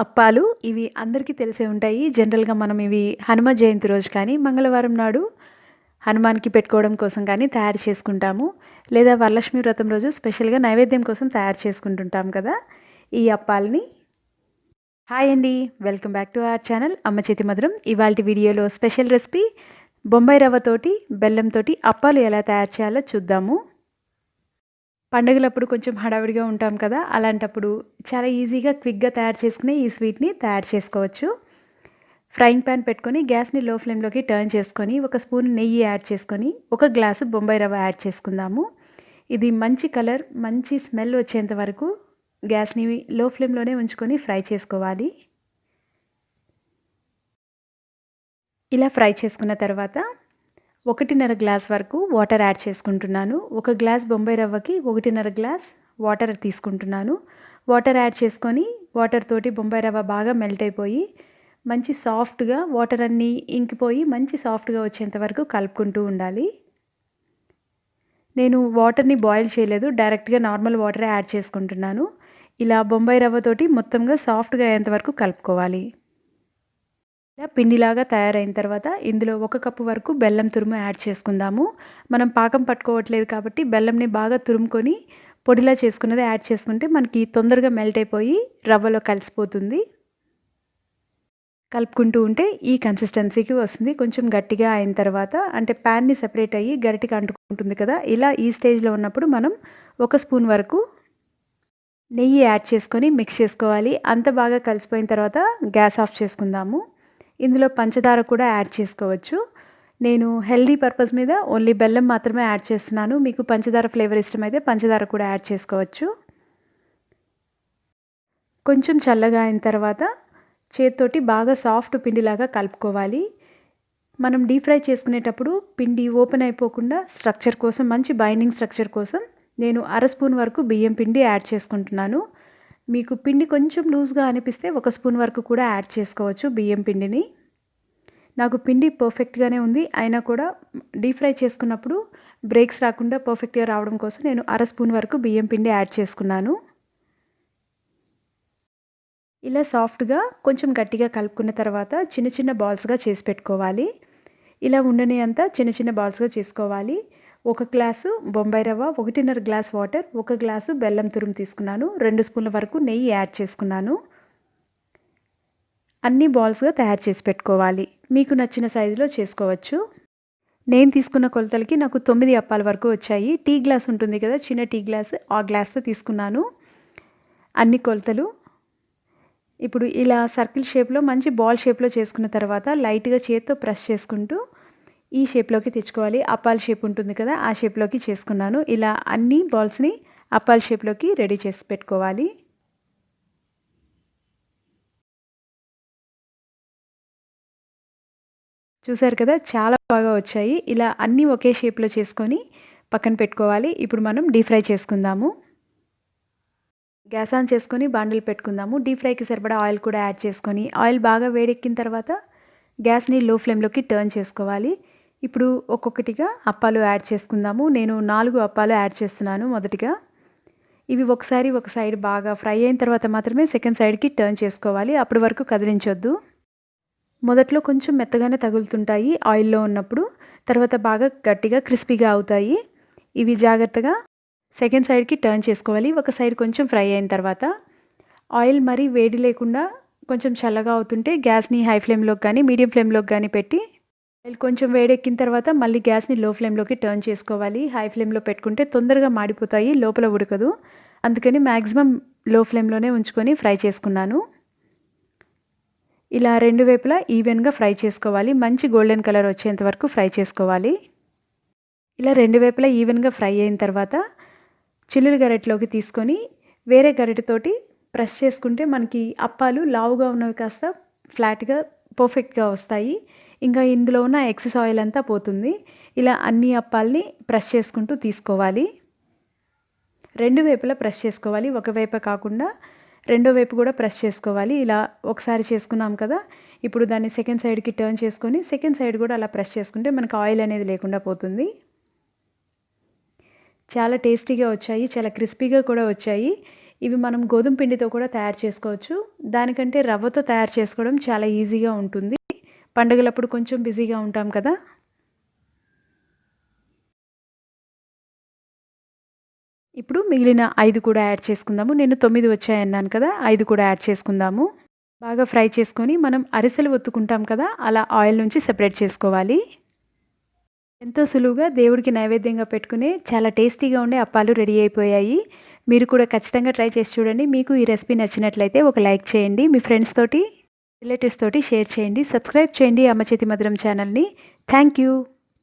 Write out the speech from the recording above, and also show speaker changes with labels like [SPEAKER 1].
[SPEAKER 1] అప్పాలు ఇవి అందరికీ తెలిసే ఉంటాయి. జనరల్‌గా మనం ఇవి హనుమ జయంతి రోజు కానీ, మంగళవారం నాడు హనుమాన్‌కి పెట్టుకోవడం కోసం కానీ తయారు చేసుకుంటాము. లేదా వరలక్ష్మి వ్రతం రోజు స్పెషల్‌గా నైవేద్యం కోసం తయారు చేసుకుంటుంటాం కదా! ఈ అప్పాలని. హాయ్ అండి. Welcome back to our channel అమ్మ చేతి మధురం. ఇవాల్టి వీడియోలో స్పెషల్ రెసిపీ బొంబాయి రవ్వతోటి, బెల్లంతోటి అప్పాలు ఎలా తయారు చేయాలో చూద్దాము. పండుగలప్పుడు కొంచెం హడావిడిగా ఉంటాం కదా! అలాంటప్పుడు చాలా ఈజీగా, క్విక్‌గా తయారు చేసుకునే ఈ స్వీట్‌ని తయారు చేసుకోవచ్చు. ఫ్రైయింగ్ పాన్ పెట్టుకొని గ్యాస్‌ని లో ఫ్లేమ్‌లోకి టర్న్ చేసుకొని, ఒక స్పూన్ నెయ్యి యాడ్ చేసుకొని, ఒక గ్లాసు బొంబాయి రవ్వ యాడ్ చేసుకుందాము. ఇది మంచి కలర్, మంచి స్మెల్ వచ్చేంత వరకు గ్యాస్‌ని లో ఫ్లేమ్‌లోనే ఉంచుకొని ఫ్రై చేసుకోవాలి. ఇలా ఫ్రై చేసుకున్న తర్వాత 1.5 గ్లాస్ వరకు వాటర్ యాడ్ చేసుకుంటున్నాను. ఒక గ్లాస్ బొంబాయి రవ్వకి 1.5 గ్లాస్ వాటర్ తీసుకుంటున్నాను. వాటర్ యాడ్ చేసుకొని వాటర్ తోటి బొంబాయి రవ్వ బాగా మెల్ట్ అయిపోయి మంచి సాఫ్ట్‌గా వాటర్ అన్నీ ఇంకిపోయి మంచి సాఫ్ట్‌గా వచ్చేంత వరకు కలుపుకుంటూ ఉండాలి. నేను వాటర్‌ని బాయిల్ చేయలేదు. డైరెక్ట్‌గా నార్మల్ వాటరే యాడ్ చేసుకుంటున్నాను. ఇలా బొంబాయి రవ్వతోటి మొత్తంగా సాఫ్ట్‌గా అయ్యేంత వరకు కలుపుకోవాలి. పిండిలాగా తయారైన తర్వాత ఇందులో 1 కప్పు వరకు బెల్లం తురుము యాడ్ చేసుకుందాము. మనం పాకం పట్టుకోవట్లేదు కాబట్టి బెల్లంని బాగా తురుముకొని పొడిలా చేసుకున్నది యాడ్ చేసుకుంటే మనకి తొందరగా మెల్ట్ అయిపోయి రవ్వలో కలిసిపోతుంది. కలుపుకుంటూ ఉంటే ఈ కన్సిస్టెన్సీకి వస్తుంది. కొంచెం గట్టిగా అయిన తర్వాత అంటే ప్యాన్ని సెపరేట్ అయ్యి గరిటెకి అంటుకుంటుంది కదా! ఇలా ఈ స్టేజ్లో ఉన్నప్పుడు మనం 1 స్పూన్ వరకు నెయ్యి యాడ్ చేసుకొని మిక్స్ చేసుకోవాలి. అంత బాగా కలిసిపోయిన తర్వాత గ్యాస్ ఆఫ్ చేసుకుందాము. ఇందులో పంచదార కూడా యాడ్ చేసుకోవచ్చు. నేను హెల్దీ పర్పస్ మీద ఓన్లీ బెల్లం మాత్రమే యాడ్ చేస్తున్నాను. మీకు పంచదార ఫ్లేవర్ ఇష్టమైతే పంచదార కూడా యాడ్ చేసుకోవచ్చు. కొంచెం చల్లగా అయిన తర్వాత చేత్తోటి బాగా సాఫ్ట్ పిండిలాగా కలుపుకోవాలి. మనం డీప్ ఫ్రై చేసుకునేటప్పుడు పిండి ఓపెన్ అయిపోకుండా స్ట్రక్చర్ కోసం, మంచి బైండింగ్ స్ట్రక్చర్ కోసం నేను 1/2 స్పూన్ వరకు బియ్యం పిండి యాడ్ చేసుకుంటున్నాను. మీకు పిండి కొంచెం లూజ్గా అనిపిస్తే 1 స్పూన్ వరకు కూడా యాడ్ చేసుకోవచ్చు బియ్యం పిండిని. నాకు పిండి పర్ఫెక్ట్గానే ఉంది. అయినా కూడా డీప్ ఫ్రై చేసుకున్నప్పుడు బ్రేక్స్ రాకుండా పర్ఫెక్ట్గా రావడం కోసం నేను 1/2 స్పూన్ వరకు బియ్యం పిండి యాడ్ చేసుకున్నాను. ఇలా సాఫ్ట్గా కొంచెం గట్టిగా కలుపుకున్న తర్వాత చిన్న చిన్న బాల్స్గా చేసి పెట్టుకోవాలి. ఇలా ఉండని అంతా చిన్న చిన్న బాల్స్గా చేసుకోవాలి. 1 గ్లాసు బొంబాయి రవ్వ, 1.5 గ్లాస్ వాటర్, 1 గ్లాసు బెల్లం తురుము తీసుకున్నాను. 2 స్పూన్ల వరకు నెయ్యి యాడ్ చేసుకున్నాను. అన్ని బాల్స్గా తయారు చేసి పెట్టుకోవాలి. మీకు నచ్చిన సైజులో చేసుకోవచ్చు. నేను తీసుకున్న కొలతలకి నాకు 9 అప్పాల వరకు వచ్చాయి. టీ గ్లాస్ ఉంటుంది కదా, చిన్న టీ గ్లాస్, ఆ గ్లాస్తో తీసుకున్నాను అన్ని కొలతలు. ఇప్పుడు ఇలా సర్కిల్ షేప్లో మంచి బాల్ షేప్లో చేసుకున్న తర్వాత లైట్గా చేత్తో ప్రెస్ చేసుకుంటూ ఈ షేప్లోకి తెచ్చుకోవాలి. అప్పాల షేప్ ఉంటుంది కదా, ఆ షేప్లోకి చేసుకున్నాను. ఇలా అన్ని బాల్స్ని అప్పాల షేప్లోకి రెడీ చేసి పెట్టుకోవాలి. చూసారు కదా, చాలా బాగా వచ్చాయి. ఇలా అన్నీ ఒకే షేప్లో చేసుకొని పక్కన పెట్టుకోవాలి. ఇప్పుడు మనం డీప్ ఫ్రై చేసుకుందాము. గ్యాస్ ఆన్ చేసుకొని బాండిల్ పెట్టుకుందాము. డీప్ ఫ్రైకి సరిపడా ఆయిల్ కూడా యాడ్ చేసుకొని ఆయిల్ బాగా వేడెక్కిన తర్వాత గ్యాస్ని లో ఫ్లేమ్లోకి టర్న్ చేసుకోవాలి. ఇప్పుడు ఒక్కొక్కటిగా అప్పాలు యాడ్ చేసుకుందాము. నేను 4 అప్పాలు యాడ్ చేస్తున్నాను మొదటిగా. ఇవి ఒకసారి ఒక సైడ్ బాగా ఫ్రై అయిన తర్వాత మాత్రమే సెకండ్ సైడ్కి టర్న్ చేసుకోవాలి. అప్పటి వరకు కదిలించొద్దు. మొదట్లో కొంచెం మెత్తగానే తగులుతుంటాయి ఆయిల్లో ఉన్నప్పుడు. తర్వాత బాగా గట్టిగా క్రిస్పీగా అవుతాయి. ఇవి జాగ్రత్తగా సెకండ్ సైడ్కి టర్న్ చేసుకోవాలి. ఒక సైడ్ కొంచెం ఫ్రై అయిన తర్వాత ఆయిల్ మరీ వేడి లేకుండా కొంచెం చల్లగా అవుతుంటే గ్యాస్ని హై ఫ్లేమ్లోకి కానీ, మీడియం ఫ్లేమ్లోకి కానీ పెట్టి ఆయిల్ కొంచెం వేడెక్కిన తర్వాత మళ్ళీ గ్యాస్ని లో ఫ్లేమ్లోకి టర్న్ చేసుకోవాలి. హై ఫ్లేమ్లో పెట్టుకుంటే తొందరగా మాడిపోతాయి, లోపల ఉడకదు. అందుకని మ్యాక్సిమం లో ఫ్లేమ్లోనే ఉంచుకొని ఫ్రై చేసుకున్నాను. ఇలా 2 వైపులా ఈవెన్గా ఫ్రై చేసుకోవాలి. మంచి గోల్డెన్ కలర్ వచ్చేంత వరకు ఫ్రై చేసుకోవాలి. ఇలా 2 వైపులా ఈవెన్గా ఫ్రై అయిన తర్వాత చిల్లులు గరిటెలోకి తీసుకొని వేరే గరిటెతోటి ప్రెస్ చేసుకుంటే మనకి అప్పాలు లావుగా ఉన్నవి కాస్త ఫ్లాట్గా పర్ఫెక్ట్గా వస్తాయి. ఇంకా ఇందులో ఉన్న ఎక్సెస్ ఆయిల్ అంతా పోతుంది. ఇలా అన్ని అప్పాలని ప్రెస్ చేసుకుంటూ తీసుకోవాలి. 2 వైపులా ప్రెస్ చేసుకోవాలి. ఒకవైపే కాకుండా రెండో వైపు కూడా ప్రెస్ చేసుకోవాలి. ఇలా ఒకసారి చేసుకున్నాం కదా, ఇప్పుడు దాన్ని సెకండ్ సైడ్కి టర్న్ చేసుకొని సెకండ్ సైడ్ కూడా అలా ప్రెస్ చేసుకుంటే మనకు ఆయిల్ అనేది లేకుండా పోతుంది. చాలా టేస్టీగా వచ్చాయి, చాలా క్రిస్పీగా కూడా వచ్చాయి. ఇవి మనం గోధుమ పిండితో కూడా తయారు చేసుకోవచ్చు. దానికంటే రవ్వతో తయారు చేసుకోవడం చాలా ఈజీగా ఉంటుంది. పండుగలప్పుడు కొంచెం బిజీగా ఉంటాం కదా. ఇప్పుడు మిగిలిన 5 కూడా యాడ్ చేసుకుందాము. నేను 9 వచ్చాయన్నాను కదా, 5 కూడా యాడ్ చేసుకుందాము. బాగా ఫ్రై చేసుకొని మనం అరిసెలు ఒత్తుకుంటాం కదా, అలా ఆయిల్ నుంచి సెపరేట్ చేసుకోవాలి. ఎంతో సులువుగా దేవుడికి నైవేద్యంగా పెట్టుకునే చాలా టేస్టీగా ఉండే అప్పాలు రెడీ అయిపోయాయి. మీరు కూడా ఖచ్చితంగా ట్రై చేసి చూడండి. మీకు ఈ రెసిపీ నచ్చినట్లయితే ఒక లైక్ చేయండి. మీ ఫ్రెండ్స్ తోటి, రిలేటివ్స్ తోటి షేర్ చేయండి. సబ్స్క్రైబ్ చేయండి అమ్మ చేతి మధురం ఛానల్ని. Thank you.